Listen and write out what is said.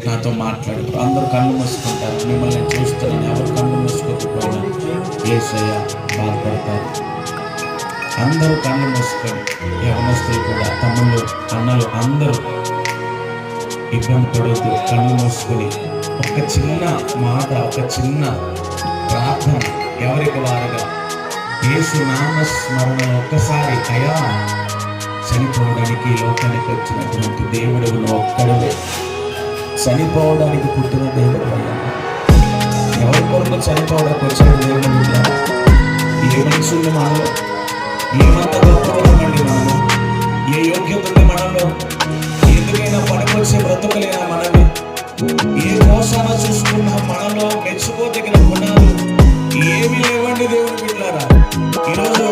నాతో మాట్లాడు. అందరూ కళ్ళు మూసుకుంటారు. మిమ్మల్ని చూస్తున్నాను. ఎవరు కళ్ళు మూసుకోకపోయినా యేసయ్య బాధపడతారు. అందరూ కళ్ళు మూసుకొని, యవనస్తులు కూడా, తమ్ముళ్ళు, అన్నలు అందరూ ఇబ్బంది పడవద్దు. కళ్ళు మూసుకొని ఒక చిన్న మాట, ఒక చిన్న ప్రార్థన ఎవరికి వారుగా యేసు నామ స్మరణలో ఒక్కసారి, అయా చనిపోవడానికి ఈ లోకానికి వచ్చినటువంటి దేవుడు నువ్వు ఒక్కడే, చనిపోవడానికి పుట్టిన దేవుడు అయ్యా. ఎవరి కొరకు చనిపోవడానికి వచ్చిన దేవుడు బిడ్డ? ఏ మనుషుల్ని మనలో, ఏమంత గొప్పవాళ్ళండి మనము, ఏ యోగ్యత ఉంది మనలో, ఎందుకైనా పనికొచ్చే బ్రతుకులేనా మనమే, ఏ మోసాన చూసుకున్నా మనలో మెచ్చుకోదగిన గుణాలు ఏమీ లేవండి దేవుని బిడ్డలారా. ఈరోజు